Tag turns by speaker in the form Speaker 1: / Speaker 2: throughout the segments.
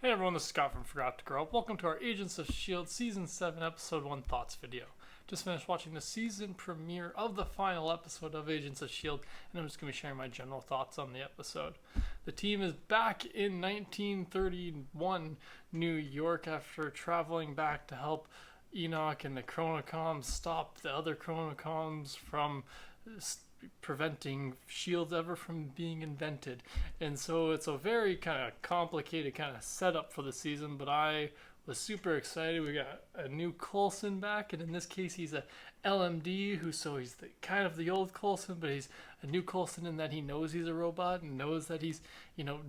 Speaker 1: Hey everyone, this is Scott from Forgot to Grow Up. Welcome to our Agents of S.H.I.E.L.D. Season 7, Episode 1 Thoughts video. Just finished watching the season premiere of the final episode of Agents of S.H.I.E.L.D., and I'm just going to be sharing my general thoughts on the episode. The team is back in 1931 New York after traveling back to help Enoch and the Chronocoms stop the other Chronocoms from preventing shields ever from being invented. And so it's a very kind of complicated kind of setup for the season, but I was super excited. We got a new Coulson back, and in this case he's a LMD he's the kind of the old Coulson, but he's a new Coulson in that he knows he's a robot and knows that he's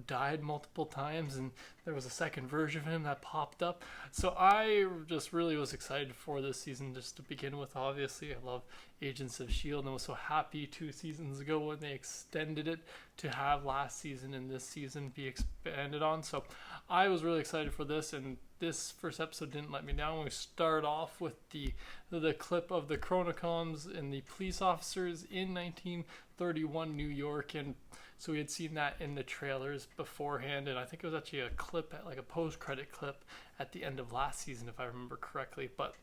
Speaker 1: died multiple times, and there was a second version of him that popped up. So I just really was excited for this season just to begin with. Obviously I love Agents of S.H.I.E.L.D. and was so happy 2 seasons ago when they extended it to have last season and this season be expanded on. So I was really excited for this, and this first episode didn't let me down. We start off with the clip of the Chronocoms and the police officers in 1931 New York, and so we had seen that in the trailers beforehand, and I think it was actually a clip, like a post-credit clip at the end of last season if I remember correctly. But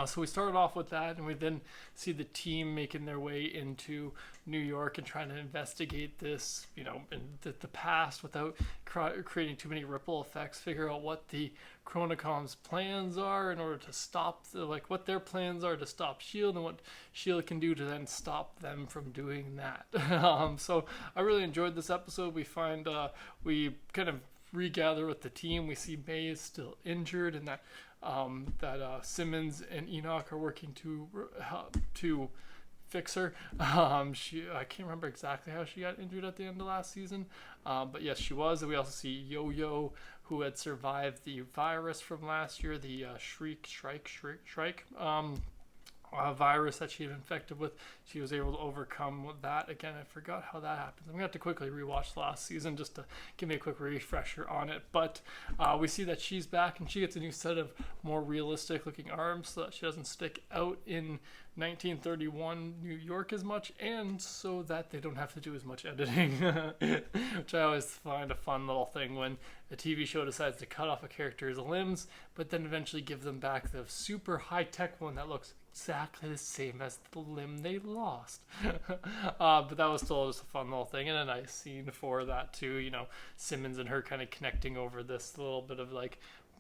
Speaker 1: so we started off with that, and we then see the team making their way into New York and trying to investigate this, in the past without creating too many ripple effects, figure out what the Chronocoms' plans are in order to stop, what their plans are to stop S.H.I.E.L.D. and what S.H.I.E.L.D. can do to then stop them from doing that. So I really enjoyed this episode. We find, we kind of regather with the team. We see May is still injured, and that Simmons and Enoch are working to fix her. I can't remember exactly how she got injured at the end of last season, but yes, she was. And we also see Yo-Yo, who had survived the virus from last year, the Shrike virus that she had infected with. She was able to overcome that. Again, I forgot how that happens. I'm going to have to quickly rewatch last season just to give me a quick refresher on it. But we see that she's back, and she gets a new set of more realistic looking arms so that she doesn't stick out in 1931 New York as much, and so that they don't have to do as much editing, which I always find a fun little thing when a TV show decides to cut off a character's limbs but then eventually give them back the super high-tech one that looks exactly the same as the limb they lost. But that was still just a fun little thing, and a nice scene for that too. Simmons and her kind of connecting over this little bit of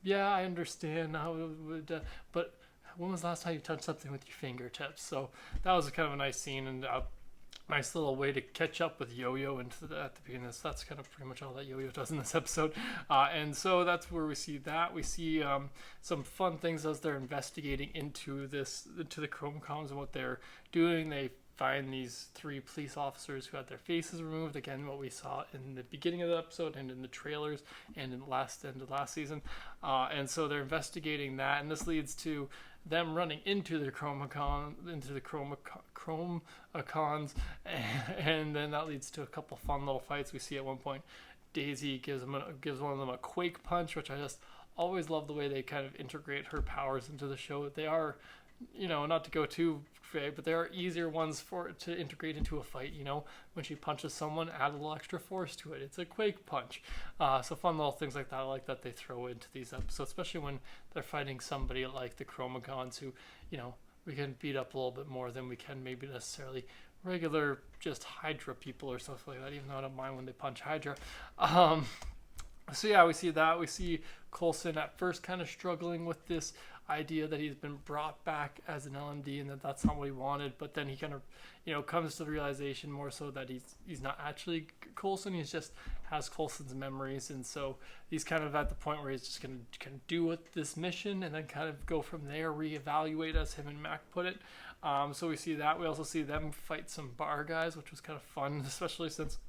Speaker 1: yeah, I understand how it would, but when was the last time you touched something with your fingertips? So that was kind of a nice scene, and a nice little way to catch up with Yo-Yo at the beginning. So that's kind of pretty much all that Yo-Yo does in this episode. And so that's where we see that. We see some fun things as they're investigating into the Chronocoms and what they're doing. They find these 3 police officers who had their faces removed. Again, what we saw in the beginning of the episode and in the trailers and in the end of last season. And so they're investigating that, and this leads to them running into the Chromacons, and then that leads to a couple fun little fights. We see at one point Daisy gives one of them a quake punch, which I just always love the way they kind of integrate her powers into the show. They are, not to go too vague, but there are easier ones to integrate into a fight. When she punches someone, add a little extra force to it. It's a quake punch. So fun little things like that. I like that they throw into these episodes, especially when they're fighting somebody like the Chromagons, who, we can beat up a little bit more than we can maybe necessarily regular just Hydra people or stuff like that, even though I don't mind when they punch Hydra. So yeah, we see that. We see Coulson at first kind of struggling with this idea that he's been brought back as an LMD and that's not what he wanted, but then he kind of comes to the realization more so that he's not actually Coulson. He's just has Coulson's memories, and so he's kind of at the point where he's just gonna do with this mission and then kind of go from there, reevaluate, as him and Mac put it. So we see that. We also see them fight some bar guys, which was kind of fun, especially since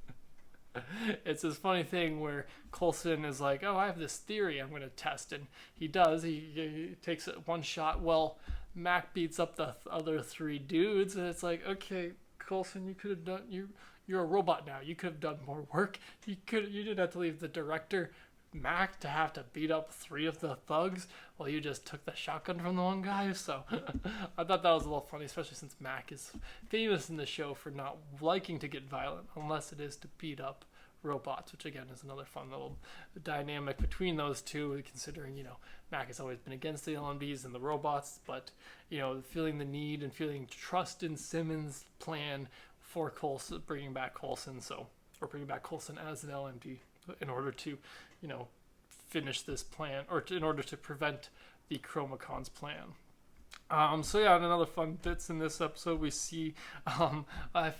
Speaker 1: it's this funny thing where Coulson is like, oh, I have this theory I'm going to test, and he does. He takes it one shot. Well, Mac beats up the other 3 dudes, and it's like, okay, Coulson, you could have done. You're a robot now. You could have done more work. You didn't have to leave the director Mac to have to beat up 3 of the thugs while you just took the shotgun from the one guy. So I thought that was a little funny, especially since Mac is famous in the show for not liking to get violent unless it is to beat up robots, which again is another fun little dynamic between those two, considering, Mac has always been against the LMDs and the robots, but, feeling the need and feeling trust in Simmons' plan for Coulson, bringing back Coulson, or bringing back Coulson as an LMD in order to, finish this plan, or in order to prevent the Chromicons plan. Another fun bits in this episode, we see, I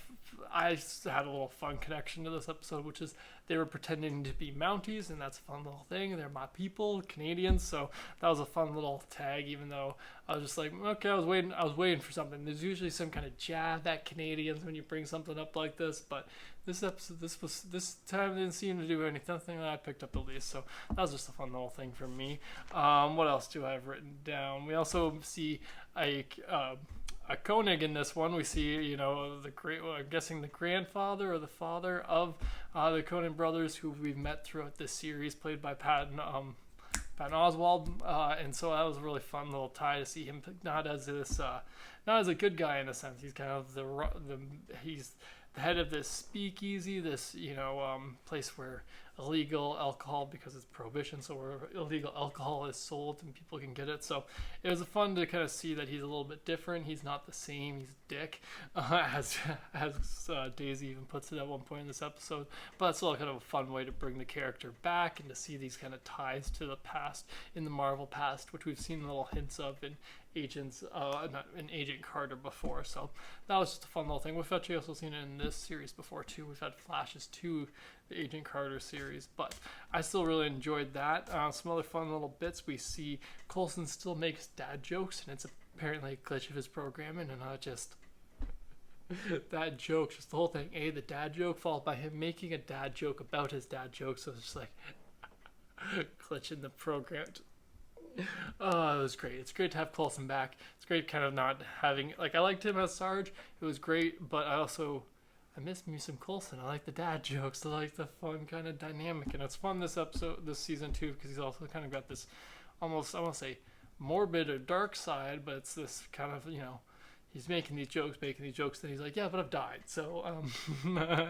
Speaker 1: had a little fun connection to this episode, which is they were pretending to be Mounties, and that's a fun little thing. They're my people, Canadians, so that was a fun little tag, even though I was just like, okay, I was waiting for something. There's usually some kind of jab at Canadians when you bring something up like this, but this time didn't seem to do anything that I picked up at least, so that was just a fun little thing for me. What else do I have written down? We also see a Koenig in this one. We see, I'm guessing the grandfather or the father of the Conan brothers, who we've met throughout this series, played by Patton Oswalt, and so that was a really fun little tie to see him not as a good guy in a sense. He's kind of he's the head of this speakeasy, this place where illegal alcohol, because it's prohibition, so where illegal alcohol is sold and people can get it. So it was fun to kind of see that he's a little bit different. He's not the same. He's a dick, as Daisy even puts it at one point in this episode. But it's still kind of a fun way to bring the character back and to see these kind of ties to the past, in the Marvel past, which we've seen little hints of in Agent Carter before. So that was just a fun little thing. We've actually also seen it in this series before too. We've had flashes to the Agent Carter series, but I still really enjoyed that. Some other fun little bits. We see Coulson still makes dad jokes, and it's apparently a glitch of his programming, and that joke, just the whole thing. The dad joke followed by him making a dad joke about his dad joke, so it's just like glitch in the program. Oh, it was great. It's great to have Coulson back. It's great kind of not having, I liked him as Sarge. It was great, but I miss me some Coulson. I like the dad jokes. I like the fun kind of dynamic, and it's fun this season too, because he's also kind of got this almost, I want to say, morbid or dark side, but it's this kind of, he's making these jokes, then he's like, yeah, but I've died. So,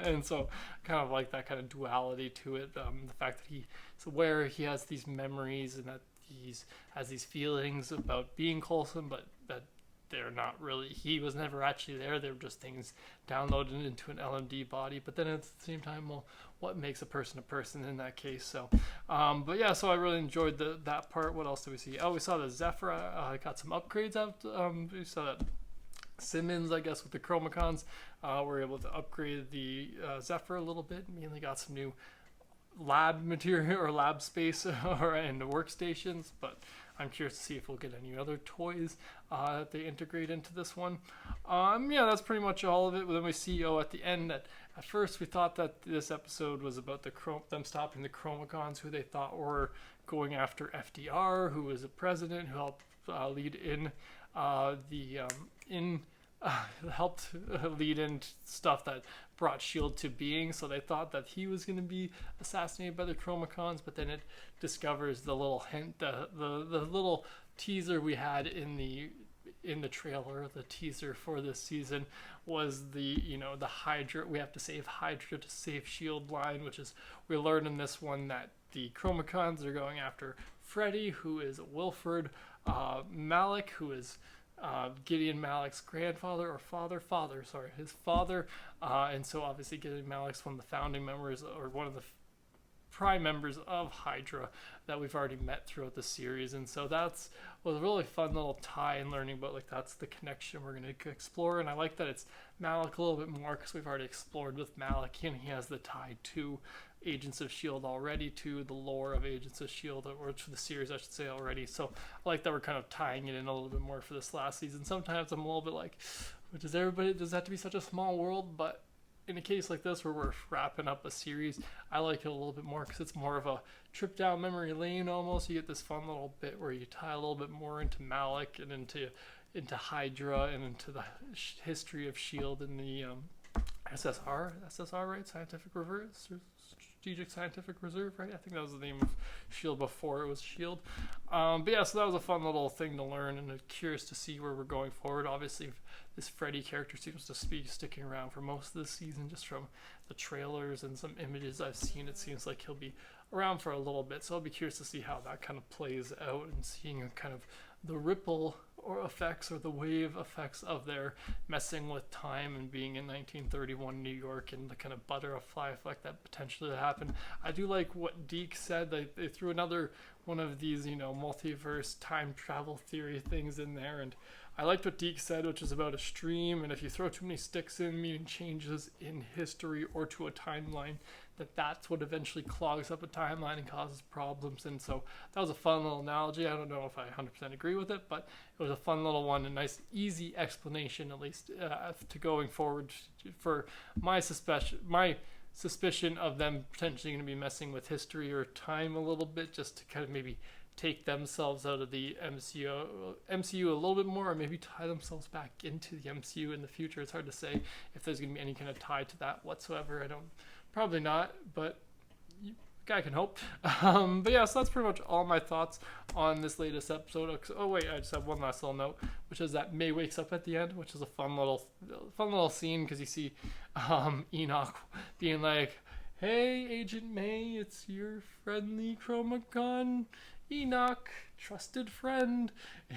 Speaker 1: and so kind of like that kind of duality to it. The fact that he's aware he has these memories and that he has these feelings about being Coulson, but that they're not really, he was never actually there. They're just things downloaded into an LMD body. But then at the same time, well, what makes a person in that case? So, so I really enjoyed that part. What else did we see? Oh, we saw the Zephyr got some upgrades out. We saw that Simmons, I guess, with the Chromicons, were able to upgrade the Zephyr a little bit. Mainly got some new lab material or lab space and workstations, but I'm curious to see if we'll get any other toys that they integrate into this one. That's pretty much all of it. But then we see at the end that at first we thought that this episode was about them stopping the Chromicons, who they thought were going after FDR, who was a president who helped lead in helped lead in stuff that brought S.H.I.E.L.D. to being. So they thought that he was going to be assassinated by the Chromicons, but then it discovers the little hint, the little teaser we had in the trailer, the teaser for this season, was the Hydra, we have to save Hydra to save S.H.I.E.L.D. line, which is, we learned in this one that the Chromicons are going after Freddy, who is Wilford Malik, who is Gideon Malik's grandfather or his father, and so obviously Gideon Malik's one of the founding members, or one of the prime members of Hydra that we've already met throughout the series. And so was a really fun little tie and learning about that's the connection we're going to explore. And I like that it's Malik a little bit more, because we've already explored with Malik, and he has the tie to Agents of S.H.I.E.L.D. already, to the lore of Agents of S.H.I.E.L.D., or to the series I should say already. So I like that we're kind of tying it in a little bit more for this last season. Sometimes I'm a little bit like, does that have to be such a small world? But in a case like this where we're wrapping up a series, I like it a little bit more, because it's more of a trip down memory lane almost. You get this fun little bit where you tie a little bit more into Malik and into Hydra and into the history of S.H.I.E.L.D. and the SSR, right? Scientific Research Strategic Scientific Reserve, right? I think that was the name of S.H.I.E.L.D. before it was S.H.I.E.L.D. But yeah, so that was a fun little thing to learn, and I'm curious to see where we're going forward. Obviously, this Freddy character seems to be sticking around for most of the season, just from the trailers and some images I've seen. It seems like he'll be around for a little bit, so I'll be curious to see how that kind of plays out and seeing kind of the ripple or effects or the wave effects of their messing with time and being in 1931 New York and the kind of butterfly effect that potentially happened. I do like what Deke said. They threw another one of these, multiverse time travel theory things in there, and I liked what Deke said, which is about a stream, and if you throw too many sticks in, meaning changes in history or to a timeline, that's what eventually clogs up a timeline and causes problems. And so that was a fun little analogy. I don't know if I 100% agree with it, but it was a fun little one, a nice, easy explanation, at least to going forward for my suspicion of them potentially going to be messing with history or time a little bit, just to kind of maybe take themselves out of the MCU a little bit more, or maybe tie themselves back into the MCU in the future. It's hard to say if there's going to be any kind of tie to that whatsoever. Probably not, but guy can hope. But yeah, so that's pretty much all my thoughts on this latest episode. Oh wait, I just have one last little note, which is that May wakes up at the end, which is a fun little scene, because you see Enoch being like, "Hey, Agent May, it's your friendly Chromacon Enoch, trusted friend."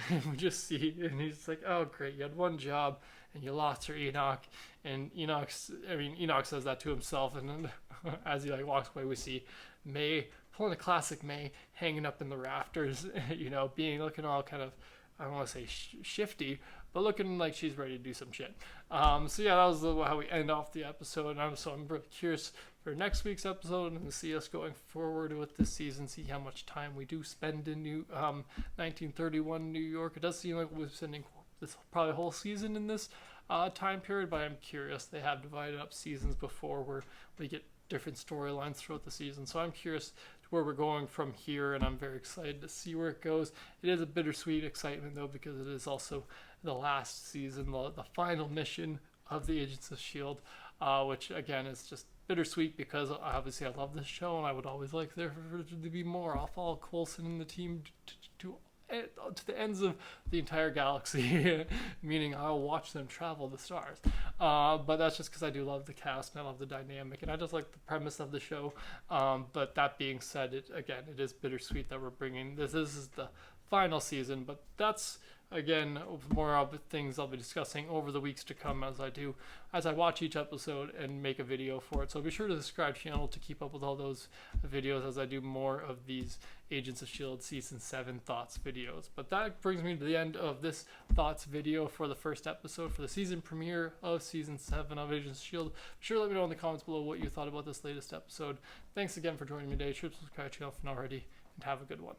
Speaker 1: And we just see, and he's like, "Oh great, you had one job and you lost your Enoch." And Enoch says that to himself, and then as he walks away, we see May pulling a classic May, hanging up in the rafters, looking all kind of, I don't want to say shifty, but looking like she's ready to do some shit. So yeah, that was how we end off the episode. And I'm really curious for next week's episode and to see us going forward with this season, see how much time we do spend in 1931 New York. It does seem like we're spending this probably whole season in this time period, but I'm curious. They have divided up seasons before where we get different storylines throughout the season, so I'm curious to where we're going from here, and I'm very excited to see where it goes. It is a bittersweet excitement though, because it is also the last season, the final mission of the Agents of S.H.I.E.L.D., which again is just bittersweet because obviously I love this show and I would always like there to be more. I'll follow Coulson and the team to the ends of the entire galaxy, meaning I'll watch them travel the stars. But that's just because I do love the cast and I love the dynamic and I just like the premise of the show. But that being said, it is bittersweet that we're bringing this. This is the final season, but that's again more of the things I'll be discussing over the weeks to come as I watch each episode and make a video for it. So be sure to subscribe to the channel to keep up with all those videos as I do more of these Agents of S.H.I.E.L.D. Season 7 Thoughts videos. But that brings me to the end of this Thoughts video for the first episode for the season premiere of Season 7 of Agents of S.H.I.E.L.D. Be sure to let me know in the comments below what you thought about this latest episode. Thanks again for joining me today. Subscribe to the channel if not already, and have a good one.